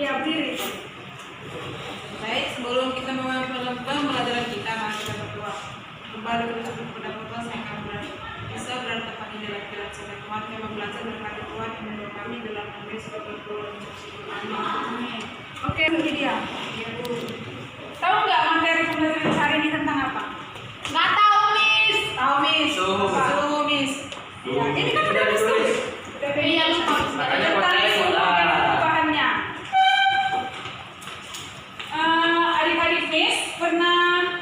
Ya, berdiri. Baik, sebelum kita memulai pembelajaran kita, mari kita berdoa. Kembali bersyukur kepada Tuhan yang kami bisa berada kami dalam kitab suci Tuhan yang belajar berkata Tuhan yang mendoa kami dalam nama Yesus berdoa. Amin. Oke, ini dia. Tahu nggak materi pembelajaran hari ini tentang apa? Nggak tahu, Miss. Tahu, Miss? Suhu, Miss. Ya, ini kan udah ditulis. Iya, lupa. Tentang suhu dan perubahannya. Adik-adik Miss pernah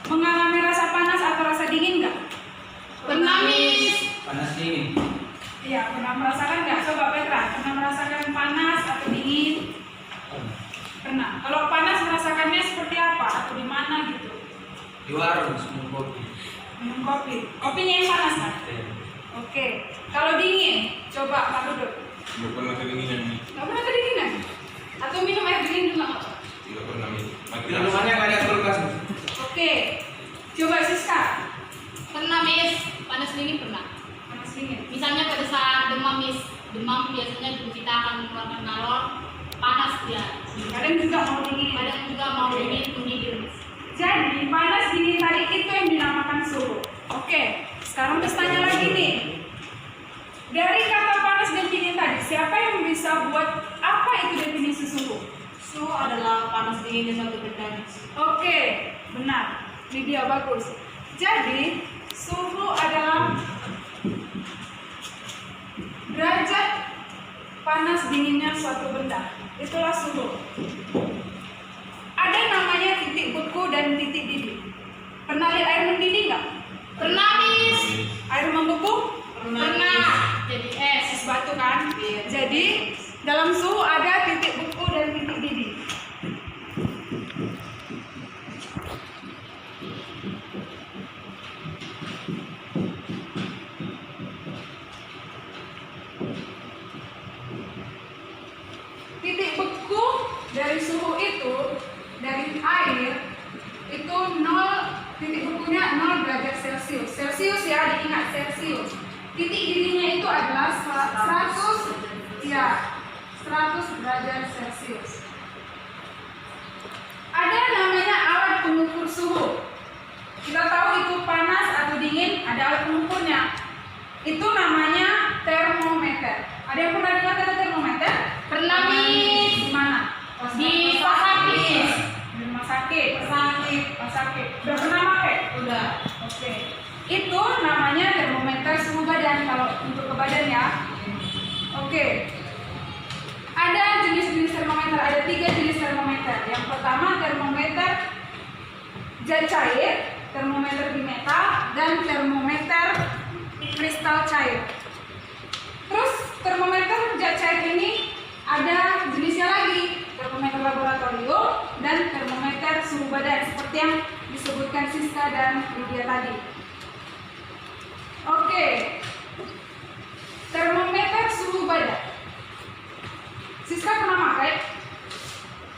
mengalami rasa panas atau rasa dingin nggak? Pernah, Miss. Panas dingin. Iya, pernah merasakan nggak? Coba Petra, pernah merasakan panas atau dingin? Pernah. Kalau panas merasakannya seperti apa? Atau di mana gitu? Di warung minum kopi. Minum kopi. Kopinya yang panas kan? Oke. Kalau dingin, coba Pak Duduk. Nggak pernah kedinginan nih. Nggak pernah kedinginan? Atau minum air dingin juga nggak apa? Tidak pernah nih. Minumannya nggak ada kulkas. Oke. Coba Siska. Pernah, Miss. Panas dingin pernah. Panas dingin. Misalnya pada saat demam, Miss. Demam biasanya kita akan mengeluarkan nalor. Panas dia. Kadang juga mau dingin. Kadang juga mau dingin, menggigil, Miss. Jadi panas dingin tadi itu yang dinamakan suhu. Oke. Sekarang Miss tanya lagi nih. Dari kata panas dan dingin tadi, siapa yang bisa buat apa itu definisi suhu? Suhu adalah panas dingin yang satu benda, Miss. Oke, benar. Ini dia bagus. Jadi, suhu adalah derajat panas dinginnya suatu benda. Itulah suhu. Ada namanya titik beku dan titik didih. Pernah lihat air mendidih nggak? Pernah, Miss. Air membeku? Pernah. Jadi Es batu kan? Iya. Jadi, dalam suhu ada titik beku dan titik didih. Titik beku dari suhu itu, dari air itu 0, titik bekunya 0 derajat Celcius. Celcius ya, diingat Celcius. Titik didihnya itu adalah 100 derajat Celcius. Ada namanya alat pengukur suhu. Kita tahu itu panas atau dingin, ada alat pengukurnya. Itu namanya termometer. Ada yang pernah dengar kata termometer? Pernah, Miss. Di mana? Di pasakit. Di rumah sakit. Rumah sakit. Udah pernah pakai? Udah. Oke. Itu namanya termometer suhu badan kalau untuk ke badan ya. Oke. Ada jenis-jenis termometer, ada 3 jenis termometer. Yang pertama termometer zat cair, termometer bimetal, dan termometer kristal cair. Terus termometer zat cair ini ada jenisnya lagi, termometer laboratorium dan termometer suhu badan seperti yang disebutkan Siska dan Lydia tadi. Oke, termometer suhu badan. Siska pernah pakai?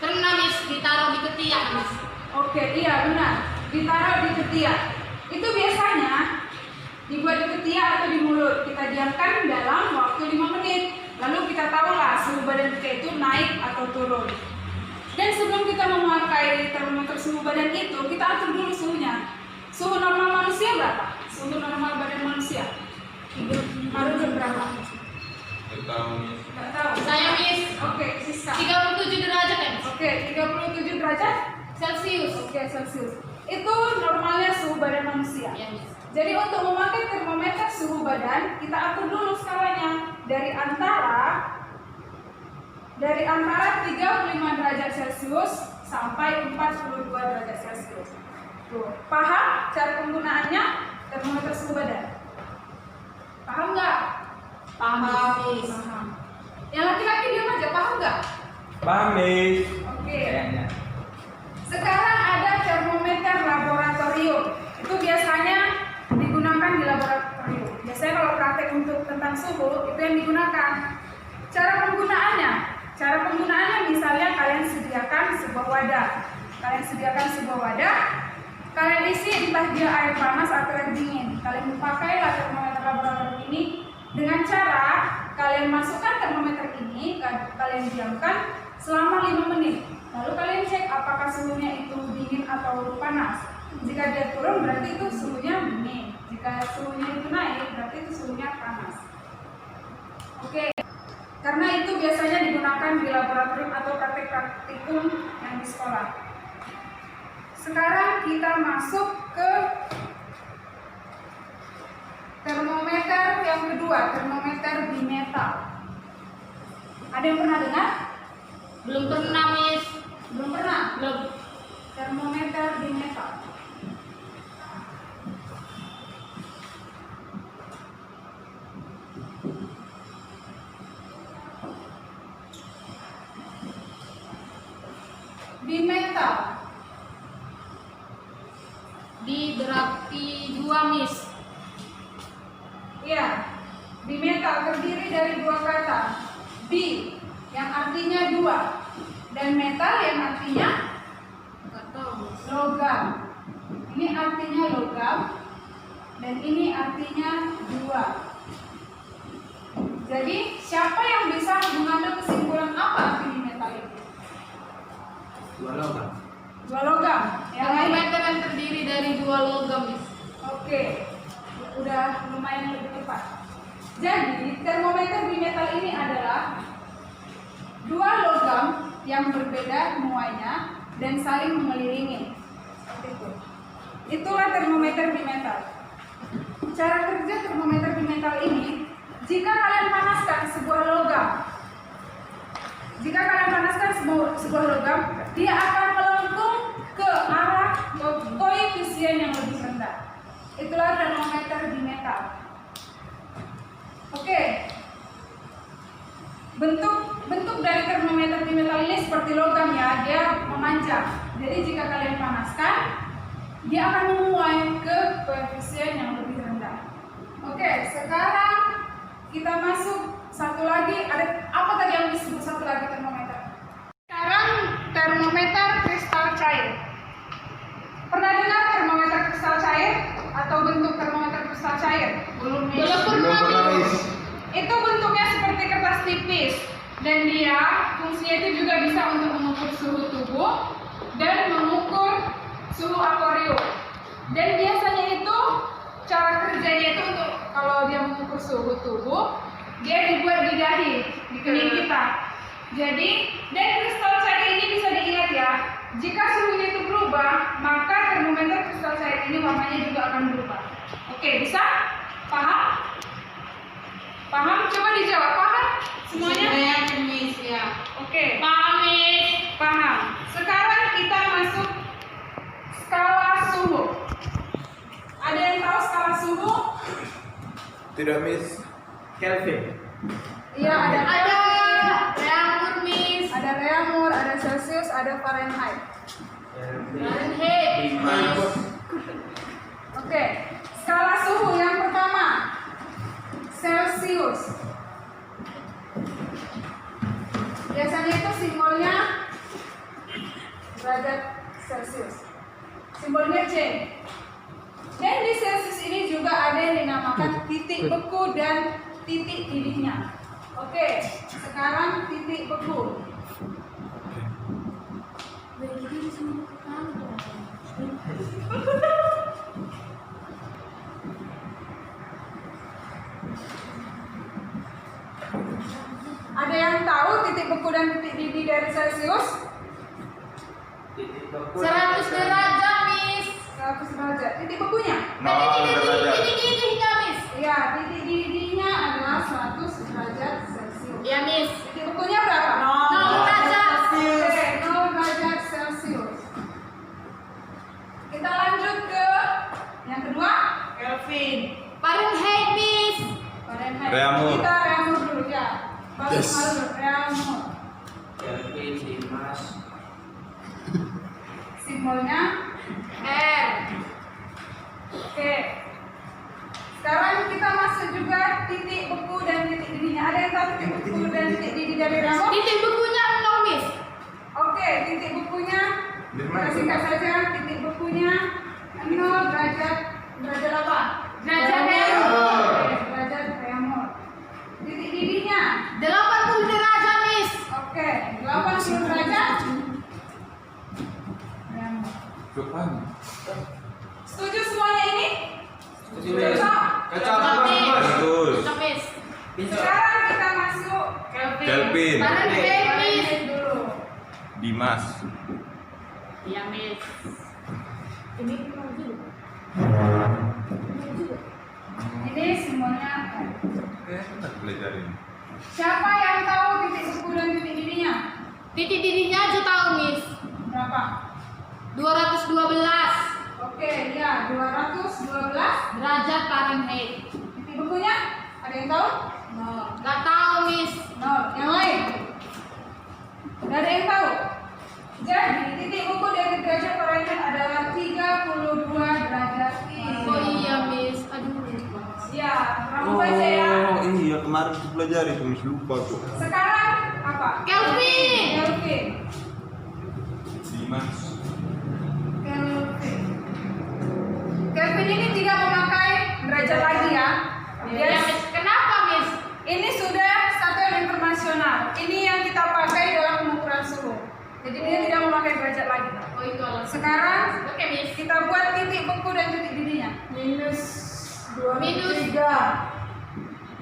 Pernah, Miss. Ditaruh di ketiak, Miss. Oke, iya benar. Ditaruh di ketiak. Itu biasanya dibuat di ketiak atau di mulut. Kita diamkan dalam waktu 5 menit. Lalu kita tahulah suhu badan kita itu naik atau turun. Dan sebelum kita memakai termometer suhu badan itu, kita atur dulu suhunya. Suhu normal manusia berapa? Suhu normal badan manusia. Menurut berapa? Nggak tahu nih. Nggak tahu. Saya, Miss. Oke, Siska. 37 derajat, ya, Miss. Oke, 37 derajat Celcius. Oke, Celcius. Itu normalnya suhu badan manusia. Ya, Miss. Jadi untuk memakai termometer suhu badan, kita atur dulu skalanya dari antara 35 derajat Celcius sampai 42 derajat Celcius. Tuh, paham cara penggunaannya termometer suhu badan? Paham nggak? Paham, Miss. Paham. Yang laki-laki diam aja, paham nggak? Paham, Miss. Oke. Kayaknya. Sekarang ada termometer laboratorium. Itu biasanya digunakan di laboratorium. Biasanya kalau praktek untuk tentang suhu itu yang digunakan. Cara penggunaannya misalnya kalian sediakan sebuah wadah. Kalian isi entah dia air panas atau air dingin. Kalian pakailah termometer laboratorium ini dengan cara kalian masukkan termometer ini, kalian diamkan selama 5 menit. Lalu kalian cek apakah suhunya itu dingin atau panas. Jika dia turun berarti itu suhunya dingin. Jika suhunya itu naik berarti itu suhunya panas. Oke. Karena itu biasanya digunakan di laboratorium atau praktik-praktikum yang di sekolah. Sekarang kita masuk ke termometer yang kedua, termometer bimetal. Ada yang pernah dengar? Belum pernah, Miss. Belum pernah? Belum. Termometer bimetal. Bimetal. Di berarti 2, Miss. Ya, bimetal terdiri dari 2 kata. Bi yang artinya 2 dan metal yang artinya Nggak tahu, Miss. logam. Ini artinya logam dan ini artinya 2. Jadi siapa yang bisa mengambil kesimpulan apa arti bimetal itu? 2 logam. 2 logam. Yang lain? Termometer yang terdiri dari 2 logam, Miss. Oke, udah lumayan lebih tepat. Jadi termometer bimetal ini adalah 2 logam yang berbeda muanya dan saling mengelilingi. Seperti itu. Itulah termometer bimetal. Cara kerja termometer bimetal ini, jika kalian panaskan sebuah logam, sebuah logam, dia akan melengkung ke arah koefisien yang lebih rendah. Itulah termometer bimetal. Oke. Bentuk dari termometer bimetal ini seperti logam ya, dia memanjang. Jadi jika kalian panaskan, dia akan memuai ke koefisien yang lebih rendah. Oke, sekarang kita masuk satu lagi. Ada apa tadi yang disebut satu lagi termometer? Sekarang termometer kristal cair. Pernah dengar termometer kristal cair atau bentuk termometer kristal cair? Belum, Miss. Belum pernah, Miss. Itu bentuknya seperti kertas tipis dan dia fungsinya itu juga bisa untuk mengukur suhu tubuh dan mengukur suhu akuarium. Dan biasanya itu cara kerjanya itu untuk kalau dia mengukur suhu tubuh, dia dibuat di dahi, di kening kita. Jadi, dan kristal cair ini bisa diingat ya, jika suhunya itu berubah, maka termometer kristal cair ini warnanya juga akan berubah. Oke, bisa? Paham? Paham? Coba dijawab. Paham? Semuanya? Saya yakin, Miss, ya. Oke, Paham, Miss. paham. Sekarang kita masuk skala suhu. Ada yang tahu skala suhu? Tidak, Miss. Kelvin. Iya, ada Ada Reaumur, Miss. ada Reaumur, ada Celsius, ada Fahrenheit. Fahrenheit. Dimas. Oke, skala suhu yang pertama Celsius. Biasanya itu simbolnya derajat Celsius. Simbolnya C. Dan di Celsius ini juga ada yang dinamakan titik beku dan titik didihnya. Oke, sekarang titik beku. Ada yang tahu titik beku dan titik didih dari Celsius? Titik beku. 100 derajat, Miss. 100 derajat. Titik bekunya? Titik didihnya, Miss. Iya, titik didihnya adalah 100 derajat Celsius. Ya, Miss. Titik bekunya berapa? 0 derajat. Oke, 0 derajat Celsius. Kita lanjut ke yang kedua, Kelvin. Fahrenheit, Miss. Fahrenheit. Reaumur. Kita Reaumur dulu ya. Bagus, Reaumur. Kelvin, Dimas. Simbolnya R. Oke. Sekarang kita masuk juga titik beku dan titik didihnya. Ada yang tahu titik beku dan titik didih dari Reaumur? Titik bekunya 0, Miss. Oke, titik bekunya Dimana? kita singkat saja. Titik bekunya 0 derajat apa? Derajat Reaumur. Oke, derajat Reaumur. Titik didihnya. 80 derajat, Miss. Oke, 80 derajat. Reamur. Depan. Setuju semuanya ini? Setuju, Miss. Cocok. Bagus. Cocok, Miss. Sekarang kita masuk Kelvin. Fahrenheit, Miss. dulu. Dimas. Iya, Miss. Ini semuanya. Kita pelajarin. Siapa yang tahu titik buku dan titik dirinya? Titik dirinya aja tahu, Miss. Berapa? 212 Oke, ya 212 derajat Fahrenheit. titik bukunya. Ada yang tahu? Nggak tahu, Miss. Nol. Yang lain? Gak ada yang tahu. Jadi titik buku dari derajat Fahrenheit adalah 32 derajat Celcius. Oh iya, Miss. Aduh. Ya, kamu baca ya. Iya kemarin kita pelajari tuh Miss lupa tuh. Sekarang apa? Kelvin. Kelvin. Dimas. Kelvin. Kelvin ini tidak memakai derajat lagi ya. Ya, Yes. Miss. Kenapa, Miss? Ini sudah satuan internasional. Ini yang kita pakai dalam pengukuran suhu. Jadi dia tidak memakai derajat lagi. Oh, itu alasan. Sekarang Oke, Miss. kita buat titik beku dan titik dirinya. Minus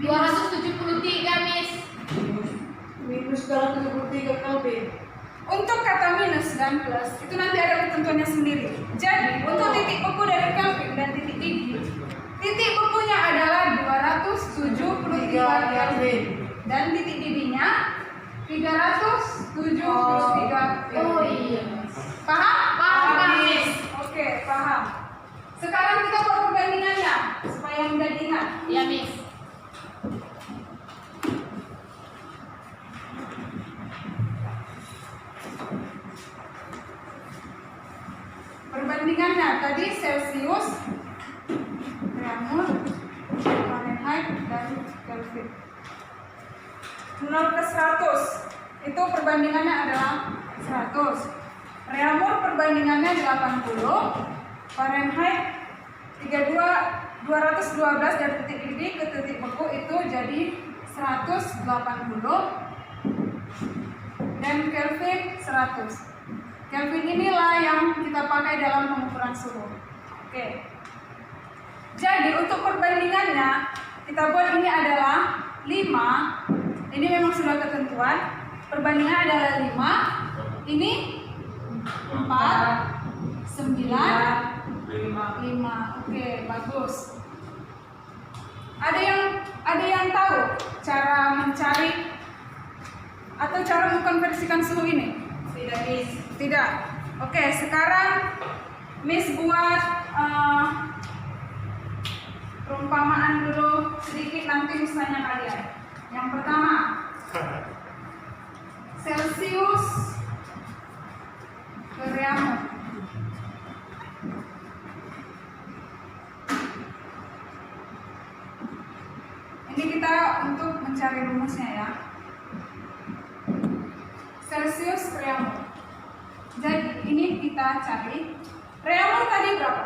273, Miss. Minus 273 Kelvin. Untuk kata minus dan plus itu nanti ada ketentuannya sendiri. Jadi untuk titik beku dari Kelvin dan titik diri, titik bekunya adalah 273 Kelvin dan titik dirinya 373 Kelvin. Oh iya, Miss. Paham? Paham, Miss. Oke, paham. Sekarang kita buat perbandingannya supaya mudah diingat. Ya, Miss. Perbandingannya tadi Celcius, Reaumur, Fahrenheit, dan Kelvin. 0 ke 100 itu perbandingannya adalah 100. Reaumur perbandingannya 80, Fahrenheit 212 dari titik diri ke titik beku itu jadi 180 dan Kelvin 100. Kelvin inilah yang kita pakai dalam pengukuran suhu. Oke. Jadi untuk perbandingannya kita buat ini adalah 5. Ini memang sudah ketentuan. Perbandingan adalah 5. Ini 4, 9, 5. Oke, bagus. Ada yang tahu cara mencari atau cara mengkonversikan suhu ini? Tidak, Miss. Tidak. Oke, sekarang Miss buat perumpamaan dulu sedikit, nanti Miss tanya kalian. Yang pertama, Celcius ke Reaumur. Ini kita untuk mencari rumusnya ya. Celcius Reaumur. Jadi ini kita cari. Reaumur tadi berapa?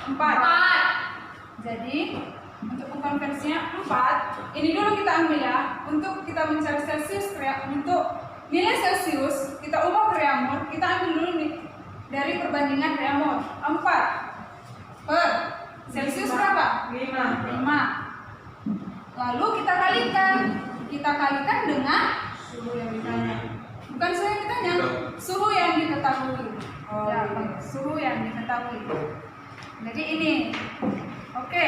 4. Jadi untuk konversinya 4. Ini dulu kita ambil ya. Untuk kita mencari Celcius untuk nilai Celcius kita ubah ke Reaumur. Kita ambil dulu nih dari perbandingan Reaumur 4 per Celcius berapa? 5. Lalu kita kalikan. Kita kalikan dengan Suhu yang ditanya. bukan suhu yang ditanya, suhu yang diketahui. Oh, Ya, iya. suhu yang diketahui. Jadi ini, oke.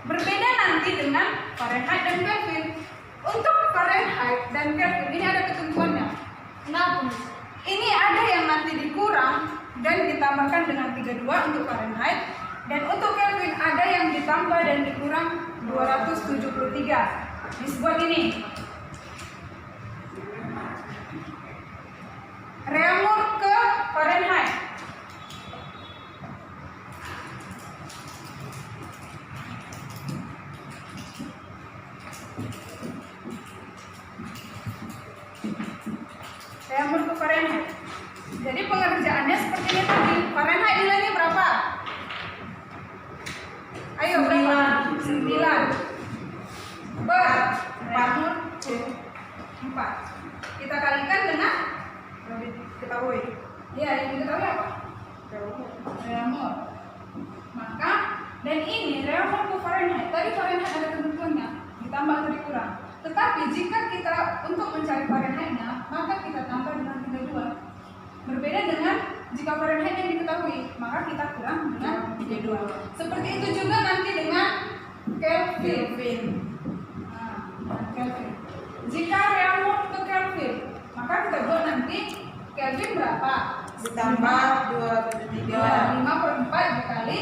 Berbeda nanti dengan Fahrenheit dan Kelvin. Untuk Fahrenheit dan Kelvin ini ada ketentuannya. Kenapa, Miss? Ini ada yang nanti dikurang dan ditambahkan dengan 32 untuk Fahrenheit, dan untuk Kelvin ada yang ditambah dan dikurang 273. Disebut ini. Reaumur ke Fahrenheit. Reaumur ke Fahrenheit. Jadi pengerjaannya seperti ini tadi. Fahrenheit nilainya berapa? Ayo berapa? 9. Reaumur 4. kita kalikan dengan yang diketahui. Iya, yang diketahui apa? Reaumur. Maka dan ini reaumur ke Fahrenheit. Tadi Fahrenheit ada ketentuannya, ditambah atau dikurang. Tetapi jika kita untuk mencari Fahrenheit-nya, maka kita tambah dengan 32. Berbeda dengan jika Fahrenheit yang diketahui, maka kita kurang dengan 32. Seperti itu juga nanti dengan Kelvin. Nah, Kelvin. Jika reaumur ke Kelvin, maka kita buat nanti Kelvin berapa? Ditambah 2/3. 5/4 dikali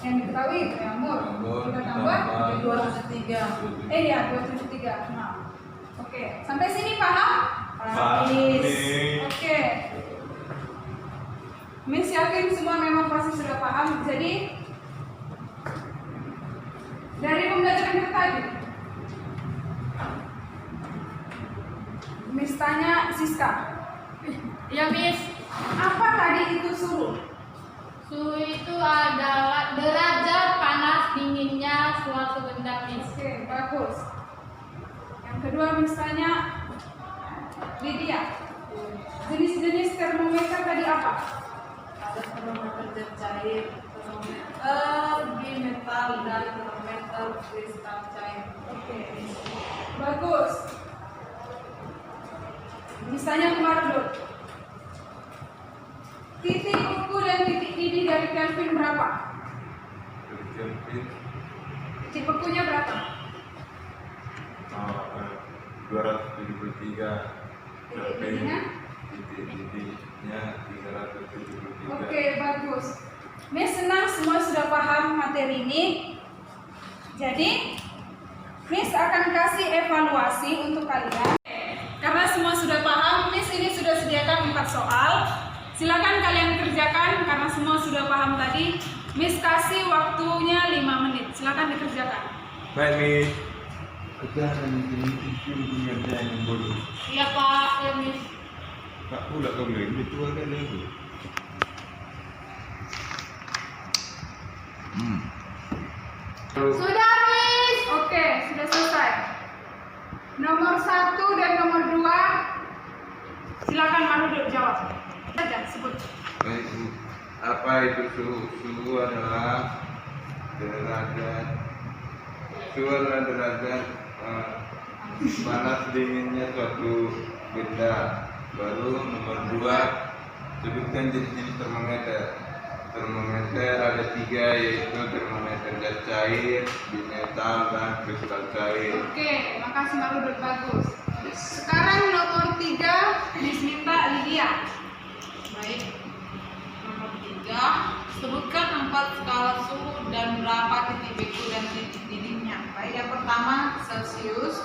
yang diketahui reaumur. Kita tambah 2/3. Iya, 2/3. Nah, oke. Sampai sini paham? Oke. Miss yakin semua memang pasti sudah paham. Jadi dari pembelajaran kita tadi, Miss tanya Siska, Ya Miss, apa tadi itu suhu? suhu itu adalah derajat panas dinginnya suatu benda Miss. Oke, bagus. Yang kedua Miss tanya Lydia, jenis-jenis termometer tadi apa? Ada termometer zat cair, termometer bimetal, dan termometer kristal cair. Oke, bagus. Misalnya kemarin dulu, titik ukur dan titik didih dari Kelvin berapa? Kelvin Titik ukurnya berapa? 273. Titik didihnya? Titik didihnya 373. Oke, bagus. Miss senang semua sudah paham materi ini. Jadi, Miss akan kasih evaluasi untuk kalian. Karena semua sudah paham, Miss ini sudah sediakan 4 soal. Silakan kalian kerjakan karena semua sudah paham tadi. Miss kasih waktunya 5 menit. Silakan dikerjakan. Baik, Miss. Kerjaan itu punya yang bodoh. Iya Pak, ya Miss. Tak pula kau bilang itu ada lagi. Sudah Miss. Oke, sudah selesai. Nomor 1 dan nomor 2. Silakan Mahmud jawab. Saja sebut. Baik, Bu. Apa itu suhu? Suhu adalah derajat. Suhu adalah derajat panas dinginnya suatu benda. Baru nomor 2, sebutkan jenis-jenis termometer. Termometer ada 3, yaitu termometer zat cair, bimetal, dan kristal cair. Oke, makasih Mahmud, bagus. Sekarang nomor 3, Miss minta Lydia. Baik. Nomor 3, sebutkan 4 skala suhu dan berapa titik beku dan titik didihnya. Baik, yang pertama Celcius.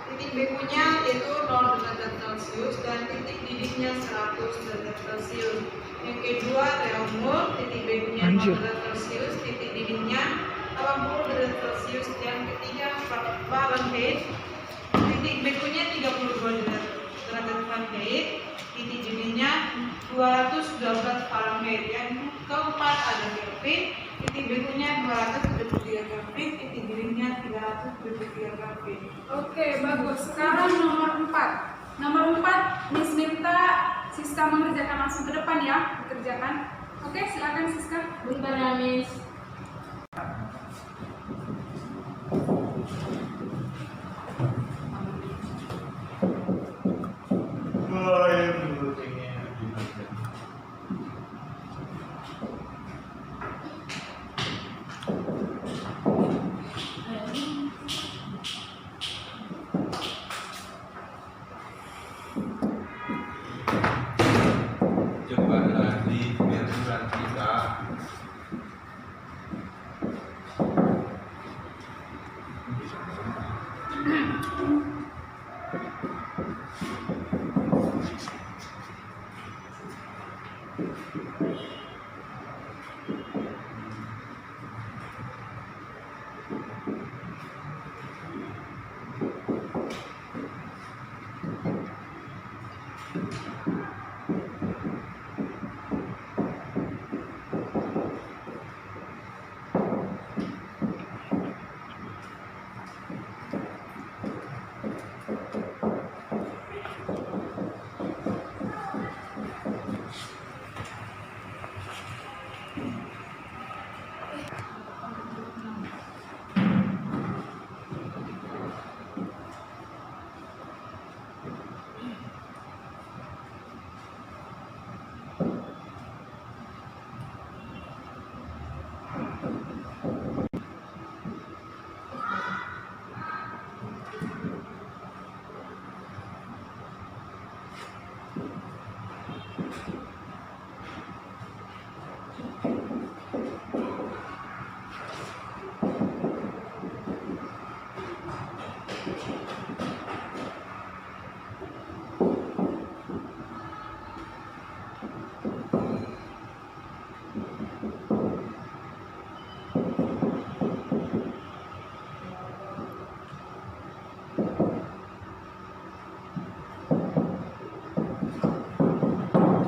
Titik bekunya yaitu 0 derajat Celcius dan titik didihnya 100 derajat Celcius. Yang kedua reaumur, titik bekunya 0 derajat Celcius, titik didihnya 80 derajat Celcius. Yang ketiga Fahrenheit, titik bekunya 32 derajat Fahrenheit, titik didihnya 212 Fahrenheit. Yang keempat ada Kelvin, titik bekunya 273 Kelvin, titik didihnya 373 Kelvin. Oke, bagus. Sekarang nomor 4. Nomor 4, Miss minta Siska mengerjakan langsung ke depan ya, dikerjakan. Oke, silakan Siska. Bentar ya Miss. Cobalah di peraturan kita.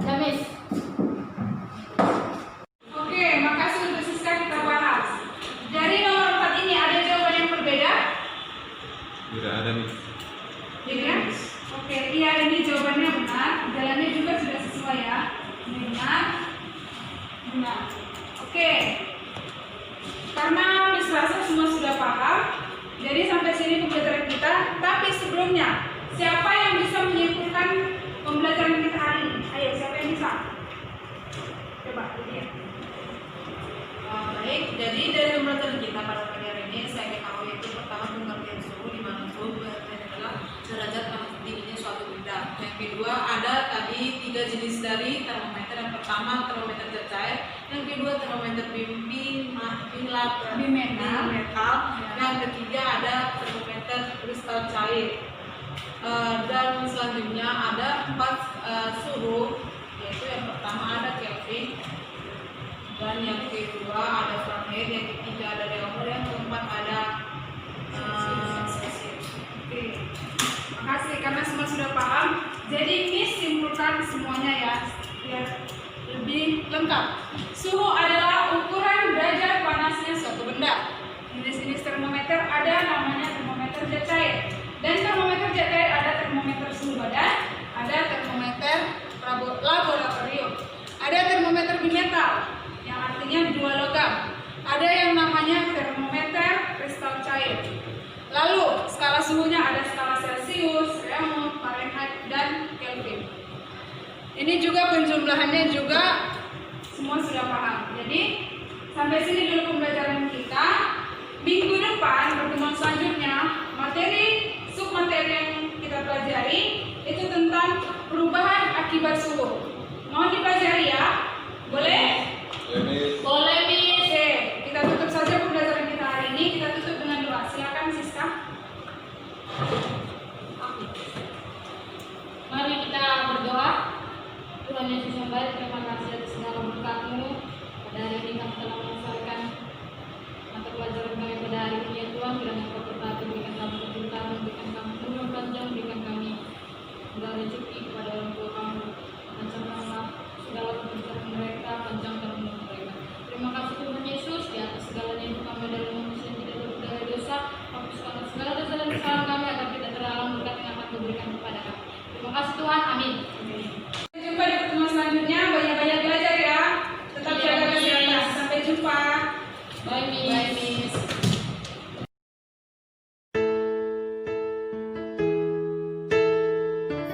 Ya, Miss. Oke, makasih untuk Siska kita bahas. Dari nomor 4 ini ada jawaban yang berbeda? Tidak ada nih. Iya. Oke, iya ini jawabannya benar. Jalannya juga sudah sesuai ya. Ini benar. Benar. Oke. Karena Miss rasa semua sudah paham, jadi sampai sini pembelajaran kita. Tapi sebelumnya, siapa yang bisa menyimpulkan pembelajaran kita hari ini? Ayo, siapa yang bisa? Coba, lihat. Baik, jadi dari pembelajaran kita pada pagi hari ini saya ketahui itu pertama pengertian suhu, di mana suhu adalah derajat panas dinginnya suatu benda. Yang kedua ada tadi 3 jenis dari termometer. Yang pertama termometer zat cair, yang kedua termometer bimetal, yang ketiga ada termometer kristal cair. Dan selanjutnya ada 4 suhu, yaitu yang pertama ada Kelvin, dan yang kedua ada Fahrenheit, yang ketiga ada Delmer, yang keempat ada Celsius. Oke. Makasih karena semua sudah paham. Jadi Miss simpulkan semuanya ya, biar lebih lengkap. Suhu adalah ukuran derajat panasnya suatu benda. Jenis-jenis termometer ada namanya termometer zat cair. Dan termometer zat cair ada termometer suhu badan, ada termometer laboratorium, ada termometer bimetal yang artinya dua logam. Ada yang namanya termometer kristal cair. Lalu skala suhunya ada skala Celsius, Reaumur, Fahrenheit, dan Kelvin. Ini juga penjumlahannya juga semua sudah paham. Jadi sampai sini dulu pembelajaran kita. Minggu depan pertemuan selanjutnya materi submateri yang kita pelajari itu tentang perubahan akibat suhu. Mohon dipelajari ya. Boleh? Boleh, Miss. Oke, kita tutup saja pembelajaran kita hari ini. Kita tutup dengan doa. Silakan Siska. Mari kita berdoa. Tuhan Yesus yang baik, terima kasih atas segala berkat-Mu. Pada hari ini kami telah menyelesaikan mata pelajaran kami pada hari ini ya Tuhan. Kiranya Engkau berkati, berikan kami kecintaan, berikan kami umur panjang, berikan kami segala rezeki kepada orang tua kami. Lancarkanlah segala pekerjaan mereka, panjangkan umur mereka. Terima kasih Tuhan Yesus, di atas segalanya itu kami adalah manusia yang tidak berdaya dosa. Hapuskanlah segala dosa dan kesalahan kami agar tidak terhalang berkat yang akan Kau berikan kepada kami. Terima kasih Tuhan,